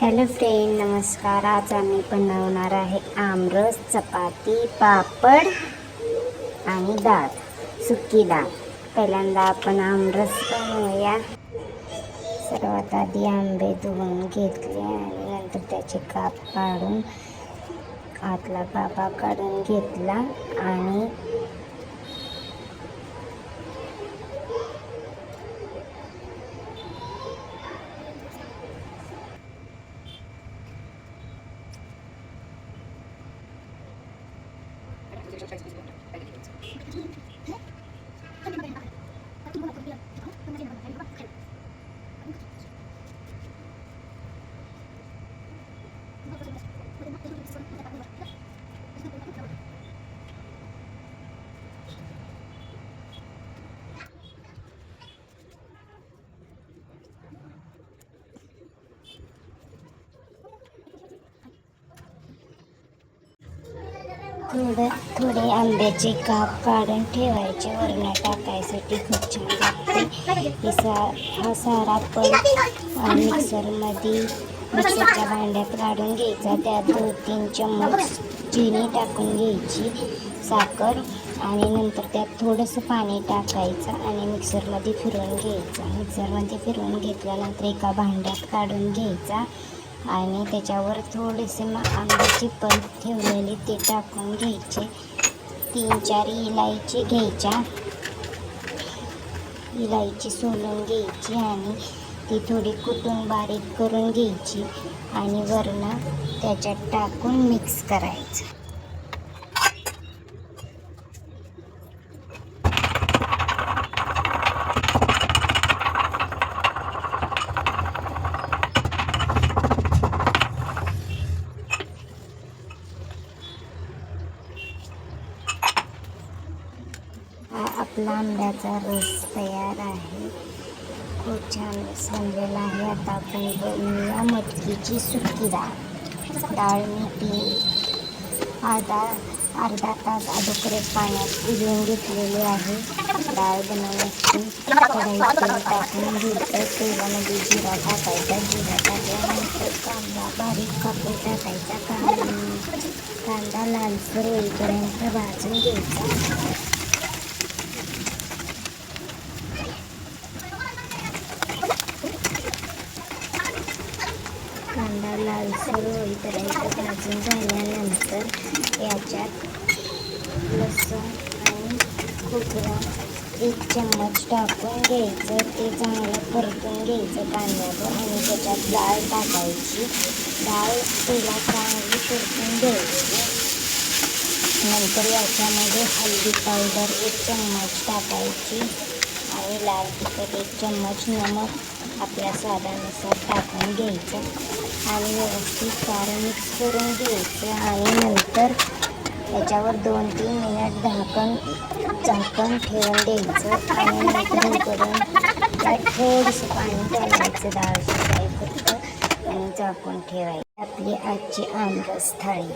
Hello friend, नमस्कार. आज आम्ही बनवणार आहे आमरस, चपाती, पापड आणि डाळ, सुकी डाळ. पहिल्यांदा आपण आमरस बनवूया. सर्वात आधी आंबे धुवून घेतले आणि नंतर त्याचे काप काढून आतला गाभा काढून घेतला आणि थोडे आंब्याचे काप काढून ठेवायचे. वरण टाकायसाठी खूप छान लागते. हा सारा आपण मिक्सरच्या भांड्यात काढून घ्यायचा. त्यात 2-3 चम्मच चिनी टाकून घ्यायची, साखर, आणि नंतर त्यात थोडंसं पाणी टाकायचं आणि मिक्सरमध्ये फिरवून घ्यायचं. मिक्सरमध्ये फिरवून घेतल्यानंतर एका भांड्यात काढून घ्यायचा आणि त्याच्यावर थोडेसे आंब्याची पल्प ठेवलेली ते टाकून घ्यायचे. 3-4 इलायची घ्यायच्या. इलायची सोलून घ्यायची आणि ती थोडी कुटून बारीक करून घ्यायची आणि वरण त्याच्यात टाकून मिक्स करायचं. आपला आंब्याचा रस तयार आहे. खूप छान रस बनलेला आहे. आता आपण बनवूया मटकीची सुकी डाळ. मी अर्धा तास अगोदर पाण्यात भिजवून घेतलेली आहे. डाळ बनवण्याची कढई तेल टाकून घ्यायचं. तेलामध्ये जिरा टाकायचा. जिरा टाकल्यानंतर कांदा बारीक कापून टाकायचा. कांदा लालसर होईपर्यंत भाजून घ्यायचा. कांदा लालसर होईपर्यंत भाजून झाल्यानंतर याच्यात लसूण आणि खोबरं 1 चम्मच टाकून घ्यायचं. ते चांगलं परतून घ्यायचं कांद्यावर आणि त्याच्यात डाळ टाकायची. डाळ तेलात चांगली परतून घ्यायची. नंतर याच्यामध्ये हळदी पावडर 1 चम्मच टाकायची आणि लाल तिखट 1 चम्मच, नमक आपल्या स्वादानुसार टाकून घ्यायचं आणि व्यवस्थित सारं मिक्स करून घ्यायचं आणि नंतर त्याच्यावर 2-3 मिनिट झाकण ठेवून द्यायचं आणि नंतर इकडून त्यात थोडंसं पाणी घालायचं डाळ शिजायपुरतं आणि झाकून ठेवायचं. आपली आजची आमरस थाळी